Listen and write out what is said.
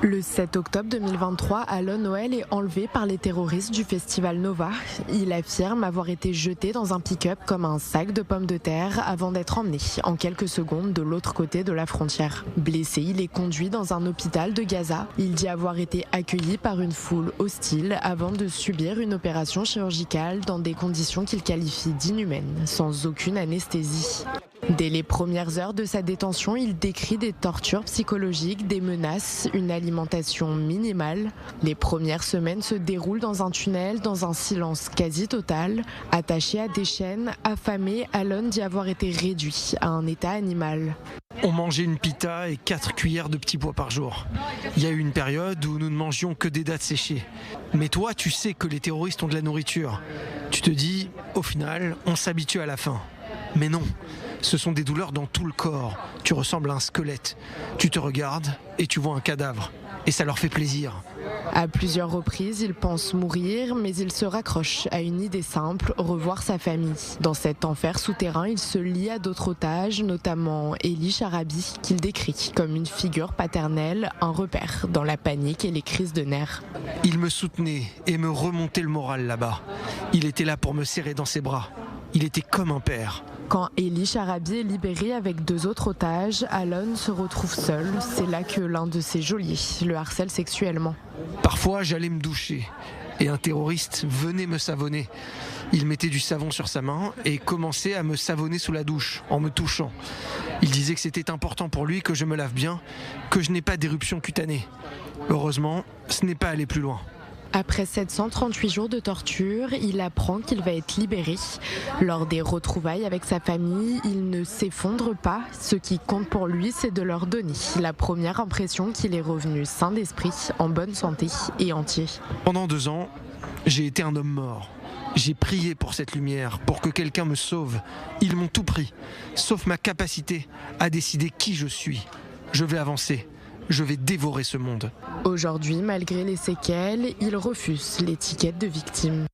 Le 7 octobre 2023, Alon Noël est enlevé par les terroristes du festival Nova. Il affirme avoir été jeté dans un pick-up comme un sac de pommes de terre avant d'être emmené en quelques secondes de l'autre côté de la frontière. Blessé, il est conduit dans un hôpital de Gaza. Il dit avoir été accueilli par une foule hostile avant de subir une opération chirurgicale dans des conditions qu'il qualifie d'inhumaines, sans aucune anesthésie. Dès les premières heures de sa détention, il décrit des tortures psychologiques, des menaces, une alimentation minimale. Les premières semaines se déroulent dans un tunnel, dans un silence quasi total. Attaché à des chaînes, affamé, Alon dit avoir été réduit à un état animal. On mangeait une pita et 4 cuillères de petits pois par jour. Il y a eu une période où nous ne mangions que des dattes séchées. Mais toi, tu sais que les terroristes ont de la nourriture. Tu te dis, au final, on s'habitue à la faim. Mais non, ce sont des douleurs dans tout le corps. Tu ressembles à un squelette. Tu te regardes et tu vois un cadavre. Et ça leur fait plaisir. À plusieurs reprises, il pense mourir, mais il se raccroche à une idée simple, revoir sa famille. Dans cet enfer souterrain, il se lie à d'autres otages, notamment Elie Charabi, qu'il décrit comme une figure paternelle, un repère dans la panique et les crises de nerfs. Il me soutenait et me remontait le moral là-bas. Il était là pour me serrer dans ses bras. Il était comme un père. Quand Elie Charabi est libéré avec 2 autres otages, Alon se retrouve seul. C'est là que l'un de ses geôliers le harcèle sexuellement. Parfois, j'allais me doucher et un terroriste venait me savonner. Il mettait du savon sur sa main et commençait à me savonner sous la douche en me touchant. Il disait que c'était important pour lui que je me lave bien, que je n'ai pas d'éruption cutanée. Heureusement, ce n'est pas allé plus loin. Après 738 jours de torture, il apprend qu'il va être libéré. Lors des retrouvailles avec sa famille, il ne s'effondre pas. Ce qui compte pour lui, c'est de leur donner la première impression qu'il est revenu sain d'esprit, en bonne santé et entier. Pendant 2 ans, j'ai été un homme mort. J'ai prié pour cette lumière, pour que quelqu'un me sauve. Ils m'ont tout pris, sauf ma capacité à décider qui je suis. Je vais avancer. Je vais dévorer ce monde. Aujourd'hui, malgré les séquelles, il refuse l'étiquette de victime.